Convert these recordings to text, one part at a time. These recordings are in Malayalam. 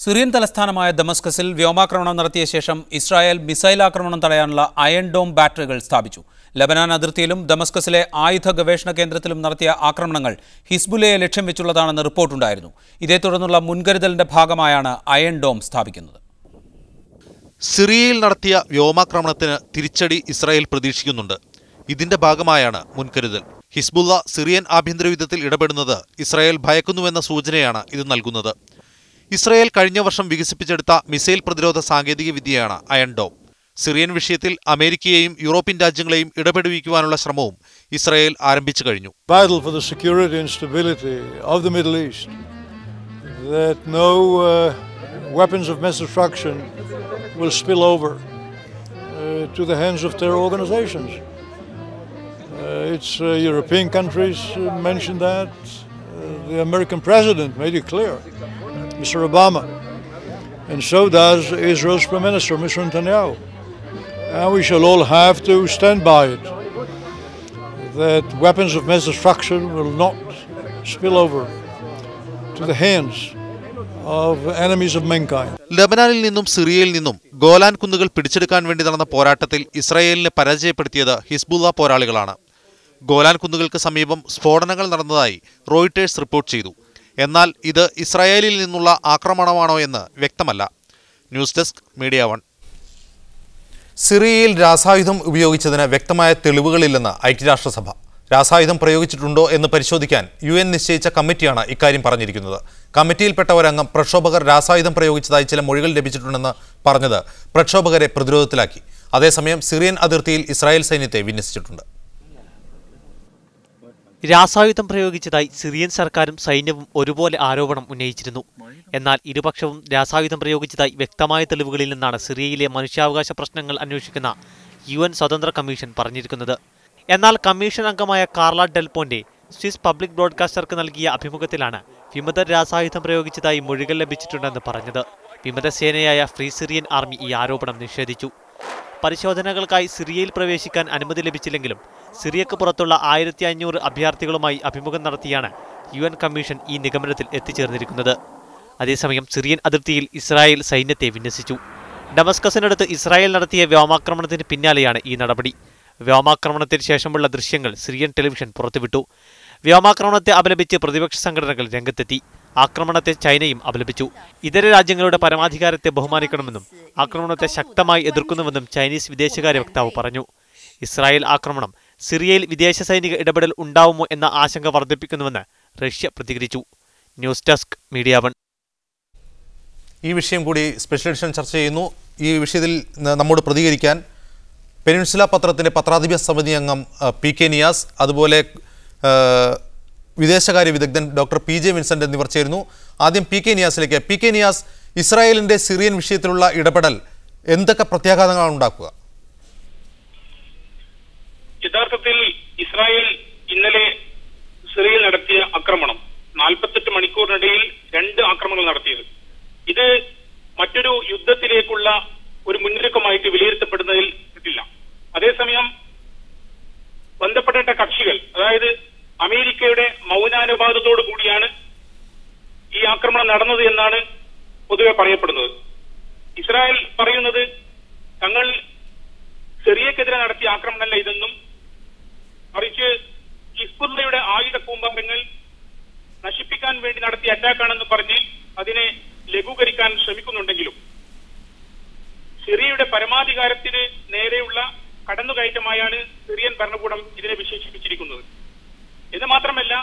സിറിയൻ തലസ്ഥാനമായ ദമസ്കസിൽ വ്യോമാക്രമണം നടത്തിയ ശേഷം ഇസ്രായേൽ മിസൈൽ ആക്രമണം തടയാനുള്ള അയൺ ഡോം ബാറ്ററികൾ സ്ഥാപിച്ചു. ലബനാൻ അതിർത്തിയിലും ദമസ്കസിലെ ആയുധ ഗവേഷണ കേന്ദ്രത്തിലും നടത്തിയ ആക്രമണങ്ങൾ ഹിസ്ബുല്ലയെ ലക്ഷ്യം വെച്ചുള്ളതാണെന്ന് റിപ്പോർട്ടുണ്ടായിരുന്നു. ഇതേ തുടർന്നുള്ള മുൻകരുതലിന്റെ ഭാഗമായാണ് അയൺ ഡോം സ്ഥാപിക്കുന്നത്. സിറിയയിൽ നടത്തിയ വ്യോമാക്രമണത്തിന് തിരിച്ചടി ഇസ്രായേൽ പ്രതീക്ഷിക്കുന്നുണ്ട്. ഇതിന്റെ ഭാഗമായാണ് മുൻകരുതൽ. ഹിസ്ബുള്ള സിറിയൻ ആഭ്യന്തര യുദ്ധത്തിൽ ഇടപെടുന്നത് ഇസ്രായേൽ ഭയക്കുന്നുവെന്ന സൂചനയാണ് ഇത് നൽകുന്നത്. ഇസ്രായേൽ കഴിഞ്ഞ വർഷം വികസിപ്പിച്ചെടുത്ത മിസൈൽ പ്രതിരോധ സാങ്കേതിക വിദ്യയാണ് അയൺ ഡോം. സിറിയൻ വിഷയത്തിൽ അമേരിക്കയെയും യൂറോപ്യൻ രാജ്യങ്ങളെയും ഇടപെടുവിക്കുവാനുള്ള ശ്രമവും ഇസ്രായേൽ ആരംഭിച്ചു കഴിഞ്ഞു. Battle for the security and stability of the Middle East, that no weapons of mass destruction will spill over to the hands of terror organizations. It's European countries mentioned that. The American president made it clear, Mr. Obama, and so does Israel's Prime Minister, Mr. Netanyahu. And we shall all have to stand by it, that weapons of mass destruction will not spill over to the hands of enemies of mankind. ലബനാനിൽ നിന്നും സിറിയയിൽ നിന്നും ഗോലാൻ കുന്നുകൾ പിടിച്ചെടുക്കാൻ വേണ്ടി നടന്ന പോരാട്ടത്തിൽ ഇസ്രായേലിനെ പരാജയപ്പെടുത്തിയത് ഹിസ്ബുള്ള പോരാളികളാണ്. ഗോലാൻ കുന്നുകൾക്ക് സമീപം സ്ഫോടനങ്ങൾ നടന്നതായി റോയിട്ടേഴ്സ് റിപ്പോർട്ട് ചെയ്തു. എന്നാൽ ഇത് ഇസ്രായേലിൽ നിന്നുള്ള ആക്രമണമാണോ എന്ന് വ്യക്തമല്ല. News desk media 1. സിറിയയിൽ രാസായുധം ഉപയോഗിച്ചതിന് വ്യക്തമായ തെളിവുകളില്ലെന്ന് ഐക്യരാഷ്ട്രസഭ. രാസായുധം പ്രയോഗിച്ചിട്ടുണ്ടോ എന്ന് പരിശോധിക്കാൻ UN നിശ്ചയിച്ച കമ്മിറ്റിയാണ് ഇക്കാര്യം പറഞ്ഞിരിക്കുന്നത്. കമ്മിറ്റിയിൽപ്പെട്ട ഒരംഗം പ്രക്ഷോഭകർ രാസായുധം പ്രയോഗിച്ചതായി ചില മൊഴികൾ ലഭിച്ചിട്ടുണ്ടെന്ന് പറഞ്ഞത് പ്രക്ഷോഭകരെ പ്രതിരോധത്തിലാക്കി. അതേസമയം സിറിയൻ അതിർത്തിയിൽ ഇസ്രായേൽ സൈന്യത്തെ വിന്യസിച്ചിട്ടുണ്ട്. രാസായുധം പ്രയോഗിച്ചതായി സിറിയൻ സർക്കാരും സൈന്യവും ഒരുപോലെ ആരോപണം ഉന്നയിച്ചിരുന്നു. എന്നാൽ ഇരുപക്ഷവും രാസായുധം പ്രയോഗിച്ചതായി വ്യക്തമായ തെളിവുകളിൽ നിന്നാണ് സിറിയയിലെ മനുഷ്യാവകാശ പ്രശ്നങ്ങൾ അന്വേഷിക്കുന്ന UN സ്വതന്ത്ര കമ്മീഷൻ പറഞ്ഞിരിക്കുന്നത്. എന്നാൽ കമ്മീഷൻ അംഗമായ കാർല ഡെൽപോന്റെ സ്വിസ് പബ്ലിക് ബ്രോഡ്കാസ്റ്റർക്ക് നൽകിയ അഭിമുഖത്തിലാണ് വിമതർ രാസായുധം പ്രയോഗിച്ചതായി മൊഴികൾ ലഭിച്ചിട്ടുണ്ടെന്ന് പറഞ്ഞത്. വിമതസേനയായ ഫ്രീ സിറിയൻ ആർമി ഈ ആരോപണം നിഷേധിച്ചു. പരിശോധനകൾക്കായി സിറിയയിൽ പ്രവേശിക്കാൻ അനുമതി ലഭിച്ചില്ലെങ്കിലും സിറിയക്ക് പുറത്തുള്ള 1500 അഭയാർത്ഥികളുമായി അഭിമുഖം നടത്തിയാണ് UN കമ്മീഷൻ ഈ നിഗമനത്തിൽ എത്തിച്ചേർന്നിരിക്കുന്നത്. അതേസമയം സിറിയൻ അതിർത്തിയിൽ ഇസ്രായേൽ സൈന്യത്തെ വിന്യസിച്ചു. ഡമസ്കസിനടുത്ത് ഇസ്രായേൽ നടത്തിയ വ്യോമാക്രമണത്തിന് പിന്നാലെയാണ് ഈ നടപടി. വ്യോമാക്രമണത്തിന് ശേഷമുള്ള ദൃശ്യങ്ങൾ സിറിയൻ ടെലിവിഷൻ പുറത്തുവിട്ടു. വ്യോമാക്രമണത്തെ അപലപിച്ച് പ്രതിപക്ഷ സംഘടനകൾ രംഗത്തെത്തി. ആക്രമണത്തെ ചൈനയും അപലപിച്ചു. ഇതര രാജ്യങ്ങളുടെ പരമാധികാരത്തെ ബഹുമാനിക്കണമെന്നും ആക്രമണത്തെ ശക്തമായി എതിർക്കുന്നുവെന്നും ചൈനീസ് വിദേശകാര്യ വക്താവ് പറഞ്ഞു. ഇസ്രായേൽ ആക്രമണം സിറിയയിൽ വിദേശ സൈനിക ഇടപെടൽ ഉണ്ടാവുമോ എന്ന ആശങ്ക വർദ്ധിപ്പിക്കുന്നുവെന്ന് റഷ്യ പ്രതികരിച്ചു. News desk media 1. ഈ വിഷയം കൂടി സ്പെഷ്യൽ എഡിഷൻ ചർച്ച ചെയ്യുന്നു. ഈ വിഷയത്തിൽ നമ്മോട് പ്രതികരിക്കാൻ പെനിൻസുല പത്രത്തിൻ്റെ പത്രാധിപ സമിതി അംഗം PK നിയാസ്, അതുപോലെ വിദേശകാര്യ വിദഗ്ധൻ ഡോക്ടർ PJ വിൻസെന്റ് എന്നിവർ ചേരുന്നു. ആദ്യം PK നിയാസിലേക്ക്. PK നിയാസ്, ഇസ്രായേലിന്റെ സിറിയൻ വിഷയത്തിലുള്ള ഇടപെടൽ എന്തൊക്കെ പ്രത്യാഘാതങ്ങളാണ് ഉണ്ടാക്കുക? യഥാർത്ഥത്തിൽ ഇസ്രായേൽ ഇന്നലെ സിറിയയിൽ നടത്തിയ ആക്രമണം 48 മണിക്കൂറിനിടയിൽ 2 ആക്രമണങ്ങൾ നടത്തിയത്. ഇത് മറ്റൊരു യുദ്ധത്തിലേക്കുള്ള ഒരു മുന്നൊരുക്കമായിട്ട് വിലയിരുത്തപ്പെടുന്നതിൽ പറ്റില്ല. അതേസമയം ബന്ധപ്പെട്ട കക്ഷികൾ, അതായത് അമേരിക്കയുടെ മൗനാനുവാദത്തോടു കൂടിയാണ് ഈ ആക്രമണം നടന്നത് എന്നാണ് പൊതുവെ പറയപ്പെടുന്നത്. ഇസ്രായേൽ പറയുന്നത് തങ്ങൾ സിറിയക്കെതിരെ നടത്തിയ ആക്രമണമല്ല ഇതെന്നും, മറിച്ച് ഹിസ്ബുള്ളയുടെ ആയുധ കൂമ്പാരങ്ങൾ നശിപ്പിക്കാൻ വേണ്ടി നടത്തിയ അറ്റാക്കാണെന്ന് പറഞ്ഞ് അതിനെ ലഘൂകരിക്കാൻ ശ്രമിക്കുന്നുണ്ടെങ്കിലും സിറിയയുടെ പരമാധികാരത്തിന് നേരെയുള്ള കടന്നുകയറ്റമായാണ് സിറിയൻ ഭരണകൂടം ഇതിനെ വിശേഷിപ്പിച്ചിരിക്കുന്നത്. ഇത് മാത്രമല്ല,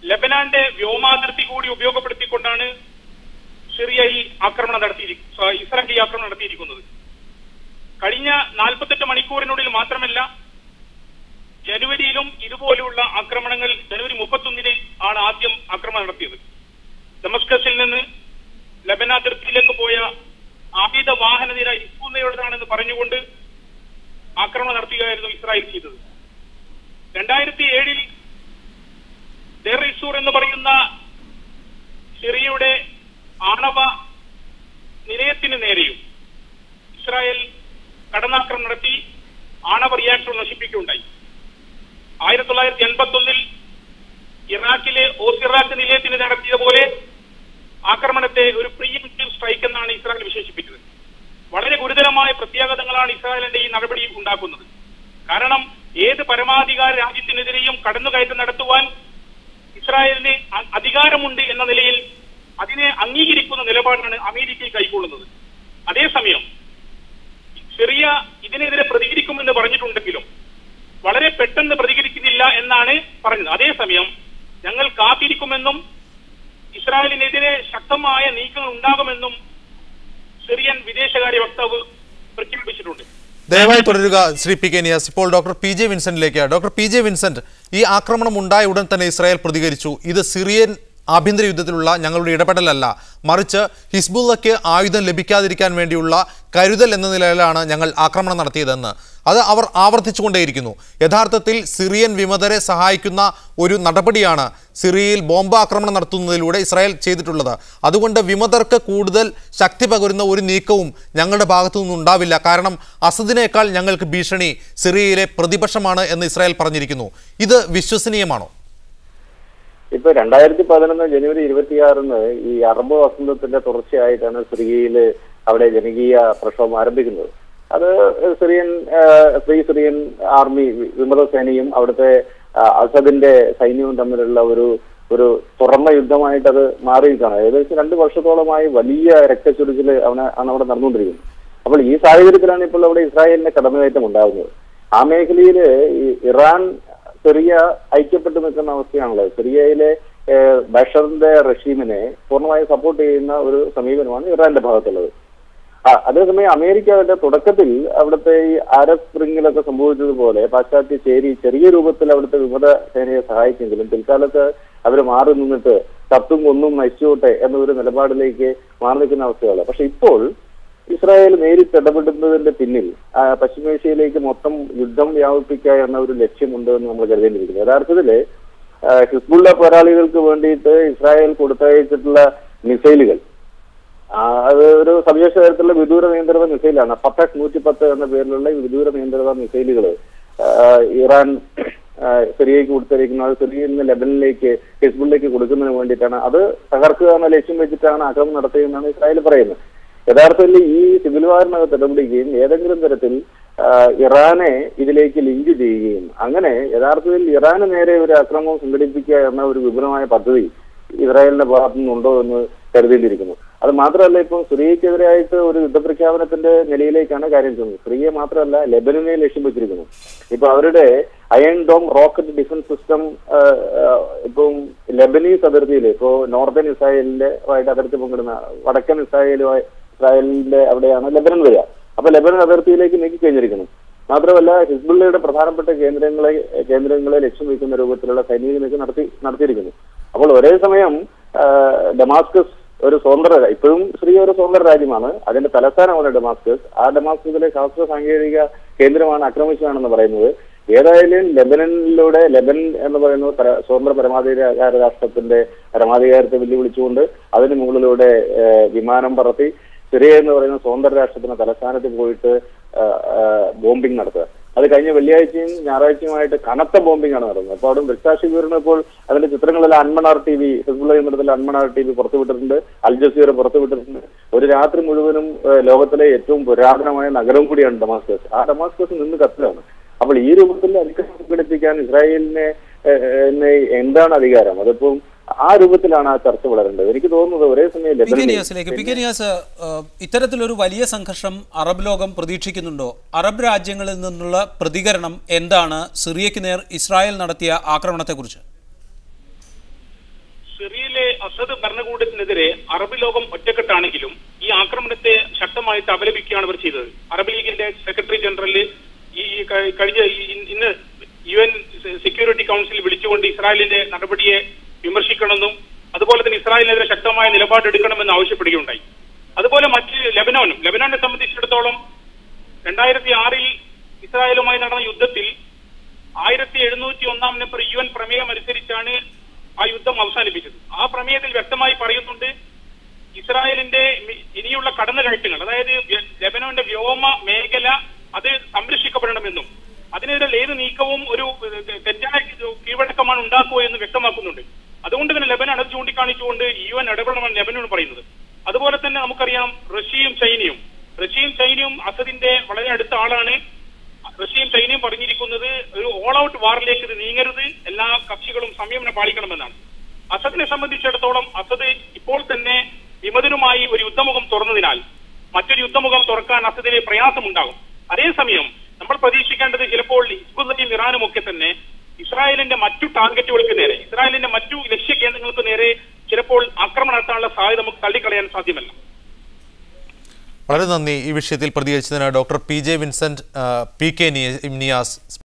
ലബനാന്റെ വ്യോമാതിർത്തി കൂടി ഉപയോഗപ്പെടുത്തിക്കൊണ്ടാണ് സിറിയയിൽ ഇസ്രായേൽ ഈ ആക്രമണം നടത്തിയിരിക്കുന്നത്. കഴിഞ്ഞ 48 മണിക്കൂറിനുള്ളിൽ മാത്രമല്ല, ജനുവരിയിലും ഇതുപോലെയുള്ള ആക്രമണങ്ങൾ ജനുവരി 31 ആണ് ആദ്യം ആക്രമണം നടത്തിയത്. ദമസ്കസിൽ നിന്ന് ലബനാൻ അതിർത്തിയിലേക്ക് പോയ ആയുധ വാഹന നിര ഹിസ്ബുള്ളയുടേതാണെന്ന് പറഞ്ഞുകൊണ്ട് ആക്രമണം നടത്തുകയായിരുന്നു ഇസ്രായേൽ ചെയ്തത്. 2007 ദേർ ഇസൂർ എന്ന് പറയുന്ന സിറിയയുടെ ആണവ നിലയത്തിന് നേരെയും ഇസ്രായേൽ കടന്നാക്രമണം നടത്തി ആണവ റിയാക്ടർ നശിപ്പിക്കുകയുണ്ടായി. 1981 ഇറാഖിലെ ഓസിറാഖ് നിലയത്തിന് നടത്തിയതുപോലെ ആക്രമണത്തെ ഒരു പ്രീഎംപ്റ്റീവ് സ്ട്രൈക്ക് എന്നാണ് ഇസ്രായേൽ വിശേഷിപ്പിച്ചത്. വളരെ ഗുരുതരമായ പ്രത്യാഘാതങ്ങളാണ് ഇസ്രായേലിന്റെ ഈ നടപടി ഉണ്ടാക്കുന്നത്. കാരണം ഏത് പരമാധികാര രാജ്യത്തിനെതിരെയും കടന്നുകയറ്റം നടത്തുവാൻ ഇസ്രായേലിന് അധികാരമുണ്ട് എന്ന നിലയിൽ അതിനെ അംഗീകരിക്കുന്ന നിലപാടാണ് അമേരിക്ക കൈക്കൊള്ളുന്നത്. അതേസമയം സിറിയ ഇതിനെതിരെ പ്രതികരിക്കുമെന്ന് പറഞ്ഞിട്ടുണ്ടെങ്കിലും വളരെ പെട്ടെന്ന് പ്രതികരിക്കുന്നില്ല എന്നാണ് പറഞ്ഞത്. അതേസമയം ഞങ്ങൾ കാത്തിരിക്കുമെന്നും ഇസ്രായേലിനെതിരെ ശക്തമായ നീക്കങ്ങൾ ഉണ്ടാകുമെന്നും സിറിയൻ വിദേശകാര്യ വക്താവ് പ്രഖ്യാപിച്ചിട്ടുണ്ട്. ദയവായി തുടരുക ശ്രീ പി കെ നിയാസ്. ഇപ്പോൾ ഡോക്ടർ പി ജെ വിൻസെന്റിലേക്ക്. ഡോക്ടർ പി ജെ വിൻസെന്റ്, ഈ ആക്രമണം ഉണ്ടായ ഉടൻ തന്നെ ഇസ്രായേൽ പ്രതികരിച്ചു. ഇത് സിറിയൻ ആഭ്യന്തര യുദ്ധത്തിലുള്ള ഞങ്ങളുടെ ഇടപെടലല്ല, മറിച്ച് ഹിസ്ബുള്ളയ്ക്ക് ആയുധം ലഭിക്കാതിരിക്കാൻ വേണ്ടിയുള്ള കരുതൽ എന്ന നിലയിലാണ് ഞങ്ങൾ ആക്രമണം നടത്തിയതെന്ന് അത് അവർ ആവർത്തിച്ചുകൊണ്ടേയിരിക്കുന്നു. യഥാർത്ഥത്തിൽ സിറിയൻ വിമതരെ സഹായിക്കുന്ന ഒരു നടപടിയാണ് സിറിയയിൽ ബോംബാക്രമണം നടത്തുന്നതിലൂടെ ഇസ്രായേൽ ചെയ്തിട്ടുള്ളത്. അതുകൊണ്ട് വിമതർക്ക് കൂടുതൽ ശക്തി പകരുന്ന ഒരു നീക്കവും ഞങ്ങളുടെ ഭാഗത്തു നിന്നുണ്ടാവില്ല. കാരണം അസദിനേക്കാൾ ഞങ്ങൾക്ക് ഭീഷണി സിറിയയിലെ പ്രതിപക്ഷമാണ് എന്ന് ഇസ്രായേൽ പറഞ്ഞിരിക്കുന്നു. ഇത് വിശ്വസനീയമാണോ? ഇപ്പൊ 2011 ജനുവരി 26 ഈ അറബ് വസന്തത്തിന്റെ തുടർച്ചയായിട്ടാണ് സിറിയയില് അവിടെ ജനകീയ പ്രക്ഷോഭം ആരംഭിക്കുന്നത്. അത് ഫ്രീ സിറിയൻ ആർമി വിമത സേനയും അവിടുത്തെ അസദിന്റെ സൈന്യവും തമ്മിലുള്ള ഒരു തുറന്ന യുദ്ധമായിട്ട് അത് മാറിയിരിക്കുകയാണ്. ഏകദേശം 2 വർഷത്തോളമായി വലിയ രക്തച്ചൊരിച്ചിൽ ആണ് അവിടെ നടന്നുകൊണ്ടിരിക്കുന്നത്. അപ്പോൾ ഈ സാഹചര്യത്തിലാണ് ഇപ്പോൾ അവിടെ ഇസ്രായേലിന്റെ കടന്നുകയറ്റം ഉണ്ടാകുന്നത്. ആ മേഖലയിൽ ഇറാൻ സിറിയ ഐക്യപ്പെട്ടു നിൽക്കുന്ന അവസ്ഥയാണുള്ളത്. സിറിയയിലെ ബഷറിന്റെ റഷീമിനെ പൂർണ്ണമായി സപ്പോർട്ട് ചെയ്യുന്ന ഒരു സമീപനമാണ് ഇറാന്റെ ഭാഗത്തുള്ളത്. അതേസമയം അമേരിക്കയുടെ തുടക്കത്തിൽ അവിടുത്തെ ഈ അറബ് സ്പ്രിങ്ങിലൊക്കെ സംഭവിച്ചതുപോലെ പാശ്ചാത്യ ചേരി ചെറിയ രൂപത്തിൽ അവിടുത്തെ വിമത സേനയെ സഹായിച്ചെങ്കിലും പിൽക്കാലത്ത് അവർ മാറി നിന്നിട്ട് കത്തും കൊന്നും നശിച്ചോട്ടെ എന്നൊരു നിലപാടിലേക്ക് മാറി നിൽക്കുന്ന അവസ്ഥയാണ്. പക്ഷെ ഇപ്പോൾ ഇസ്രായേൽ നേരിട്ട് ഇടപെടുന്നതിന്റെ പിന്നിൽ പശ്ചിമേഷ്യയിലേക്ക് മൊത്തം യുദ്ധം വ്യാപിപ്പിക്കുക എന്ന ഒരു ലക്ഷ്യമുണ്ട് എന്ന് നമ്മൾ കരുതേണ്ടിയിരിക്കുന്നു. യഥാർത്ഥത്തില് ഹിസ്ബുള്ള പോരാളികൾക്ക് വേണ്ടിയിട്ട് ഇസ്രായേൽ കൊടുത്തയച്ചിട്ടുള്ള മിസൈലുകൾ അത് ഒരു സവിശേഷ തരത്തിലുള്ള വിദൂര നിയന്ത്രിത മിസൈലാണ്. ഫത്തഹ് 110 എന്ന പേരിലുള്ള വിദൂര നിയന്ത്രിത മിസൈലുകൾ ഇറാൻ സിറിയയ്ക്ക് കൊടുത്തിരിക്കുന്നത്. സിറിയയിൽ നിന്ന് ലെബനിലേക്ക് ഹിസ്ബുള്ളിലേക്ക് കൊടുക്കുന്നതിന് വേണ്ടിയിട്ടാണ്. അത് തകർക്കുക എന്ന ലക്ഷ്യം വെച്ചിട്ടാണ് ആക്രമണം നടത്തിയെന്നാണ് ഇസ്രായേൽ പറയുന്നത്. യഥാർത്ഥത്തിൽ ഈ സിവിൽ വാറിനകത്ത് ഇടപെടുകയും ഏതെങ്കിലും തരത്തിൽ ഇറാനെ ഇതിലേക്ക് ലിങ്ക് ചെയ്യുകയും അങ്ങനെ യഥാർത്ഥത്തിൽ ഇറാന് നേരെ ഒരു ആക്രമണം സംഘടിപ്പിക്കുക എന്ന ഒരു വിപുലമായ പദ്ധതി ഇസ്രായേലിന്റെ ഭാഗത്തു നിന്നുണ്ടോ എന്ന് കരുതിയിരിക്കുന്നു. അത് മാത്രമല്ല, ഇപ്പം സിറിയക്കെതിരായിട്ട് ഒരു യുദ്ധപ്രഖ്യാപനത്തിന്റെ നിലയിലേക്കാണ് കാര്യം ചെയ്യുന്നത്. സിറിയ മാത്രമല്ല, ലെബനനെ ലക്ഷ്യം വെച്ചിരിക്കുന്നു. ഇപ്പൊ അവരുടെ iron dome rocket defence system ഇപ്പം ലെബനീസ് അതിർത്തിയിൽ ഇപ്പോ നോർത്തേൺ ഇസ്രായേലിന്റെ ആയിട്ട് അതിർത്തി പങ്കിടുന്ന വടക്കൻ ഇസ്രായേലിന്റെ അവിടെയാണ് ലെബനൻ വരിക. അപ്പൊ ലെബനൻ അതിർത്തിയിലേക്ക് നീക്കി കഴിഞ്ഞിരിക്കുന്നു. മാത്രമല്ല, ഹിസ്ബുള്ളയുടെ പ്രധാനപ്പെട്ട കേന്ദ്രങ്ങളെ ലക്ഷ്യം വയ്ക്കുന്ന രൂപത്തിലുള്ള സൈനിക നീക്കം നടത്തിയിരിക്കുന്നു. അപ്പോൾ ഒരേ സമയം ഡമാസ്കസ് ഒരു സ്വതന്ത്ര, ഇപ്പോഴും സിറിയ ഒരു സ്വതന്ത്ര രാജ്യമാണ്, അതിന്റെ തലസ്ഥാനമാണ് ഡമാസ്കസ്. ആ ഡമാസ്കസിലെ ശാസ്ത്ര സാങ്കേതിക കേന്ദ്രമാണ് ആക്രമിച്ചതാണെന്ന് പറയുന്നത്. ഏതായാലും ലെബനൻ എന്ന് പറയുന്ന സ്വതന്ത്ര പരമാധികാര രാഷ്ട്രത്തിന്റെ പരമാധികാരത്തെ വെല്ലുവിളിച്ചുകൊണ്ട് അതിന് മുകളിലൂടെ വിമാനം പറത്തി സിറിയ എന്ന് പറയുന്ന സ്വതന്ത്ര രാഷ്ട്രത്തിന്റെ തലസ്ഥാനത്ത് പോയിട്ട് ബോംബിംഗ് നടത്തുക. അത് കഴിഞ്ഞ വെള്ളിയാഴ്ചയും ഞായറാഴ്ചയുമായിട്ട് കനത്ത ബോംബിംഗ് ആണ് നടന്നത്. അപ്പോൾ അവിടെ ദൃക്സാക്ഷി വിവരണപ്പോൾ അതിന്റെ ചിത്രങ്ങളെല്ലാം അൺമണാർ TV, ഹിസ്ബുള്ള കേന്ദ്രത്തിലെ അൺമണാർ TV പുറത്തുവിട്ടിട്ടുണ്ട്, അൽ ജസീറ പുറത്തുവിട്ടിട്ടുണ്ട്. ഒരു രാത്രി മുഴുവനും ലോകത്തിലെ ഏറ്റവും പുരാതനമായ നഗരം കൂടിയാണ് ഡമാസ്കസ്. ആ ഡമാസ്കസ് നിന്ന് കത്തിലാണ്. അപ്പോൾ ഈ രൂപത്തിൽ അതിക്രമം സംഘടിപ്പിക്കാൻ ഇസ്രായേലിനെ എന്താണ് അധികാരം? അതിപ്പം ആ രൂപത്തിലാണ് ആ ചർച്ച വളരേണ്ടത്. എനിക്ക് തോന്നുന്നത് ഒരേ സമയം ഇത്തരത്തിലൊരു വലിയ സംഘർഷം അറബ് ലോകം പ്രതീക്ഷിക്കുന്നുണ്ടോ? അറബ് രാജ്യങ്ങളിൽ നിന്നുള്ള പ്രതികരണം എന്താണ് സിറിയയ്ക്ക് നേർ ഇസ്രായേൽ നടത്തിയ ആക്രമണത്തെക്കുറിച്ച്? സിറിയയിലെ അസദ് ഭരണകൂടത്തിനെതിരെ അറബ് ലോകം ഒറ്റക്കെട്ടാണെങ്കിലും ഈ ആക്രമണത്തെ ശക്തമായിട്ട് അപലപിക്കുകയാണ് അവർ ചെയ്തത്. അറബ് ലീഗിന്റെ സെക്രട്ടറി ജനറൽ ഇന്ന് UN സെക്യൂരിറ്റി കൗൺസിൽ വിളിച്ചുകൊണ്ട് ഇസ്രായേലിന്റെ നടപടിയെ വിമർശിക്കണമെന്നും അതുപോലെ തന്നെ ഇസ്രായേലിനെതിരെ ശക്തമായ നിലപാടെടുക്കണമെന്ന് ആവശ്യപ്പെടുകയുണ്ടായി. അതുപോലെ മറ്റ് ലെബനോനെ സംബന്ധിച്ചിടത്തോളം 2006 ഇസ്രായേലുമായി നടന്ന യുദ്ധത്തിൽ 1701 നമ്പർ UN പ്രമേയം അനുസരിച്ചാണ് ആ യുദ്ധം അവസാനിപ്പിച്ചത്. ആ പ്രമേയത്തിൽ വ്യക്തമായി പറയുന്നുണ്ട് ഇസ്രായേലിന്റെ ഇനിയുള്ള കടന്നുകയറ്റങ്ങൾ, അതായത് ലെബനോന്റെ വ്യോമ മേഖല അത് സംരക്ഷിക്കപ്പെടണമെന്നും അതിനെതിരെ ഏത് നീക്കവും ഒരു തെറ്റായ കീഴ്വഴക്കമാണ് ഉണ്ടാക്കുക എന്ന് വ്യക്തമാക്കുന്നുണ്ട്. അതുകൊണ്ട് തന്നെ ലെബനാൻ അത് ചൂണ്ടിക്കാണിച്ചുകൊണ്ട് UN ഇടപെടണമെന്ന് ലെബനോട് പറയുന്നത്. അതുപോലെ തന്നെ നമുക്കറിയാം റഷ്യയും ചൈനയും അസദിന്റെ വളരെ അടുത്ത ആളാണ്. റഷ്യയും ചൈനയും പറഞ്ഞിരിക്കുന്നത് ഒരു ഓൾ ഔട്ട് വാറിലേക്ക് ഇത് നീങ്ങരുത്, എല്ലാ കക്ഷികളും സംയമനം പാലിക്കണമെന്നാണ്. അസദിനെ സംബന്ധിച്ചിടത്തോളം അസദ് ഇപ്പോൾ തന്നെ വിമതനുമായി ഒരു യുദ്ധമുഖം തുറന്നതിനാൽ മറ്റൊരു യുദ്ധമുഖം തുറക്കാൻ അസദിന് പ്രയാസമുണ്ടാകും. അതേസമയം നമ്മൾ പ്രതീക്ഷിക്കേണ്ടത് ചിലപ്പോൾ ഹിസ്ബുള്ളയും ഇറാനും ഒക്കെ തന്നെ ഇസ്രായേലിന്റെ മറ്റു ടാർഗറ്റുകൾക്ക് നേരെ, ഇസ്രായേലിന്റെ മറ്റു ലക്ഷ്യ കേന്ദ്രങ്ങൾക്ക് നേരെ ചിലപ്പോൾ ആക്രമണം നടത്താനുള്ള സാധ്യത നമുക്ക് തള്ളിക്കളയാൻ സാധ്യമല്ല. വളരെ നന്ദി ഈ വിഷയത്തിൽ പ്രതികരിച്ചതിന് doctor PJ Vincent, PK Niyas.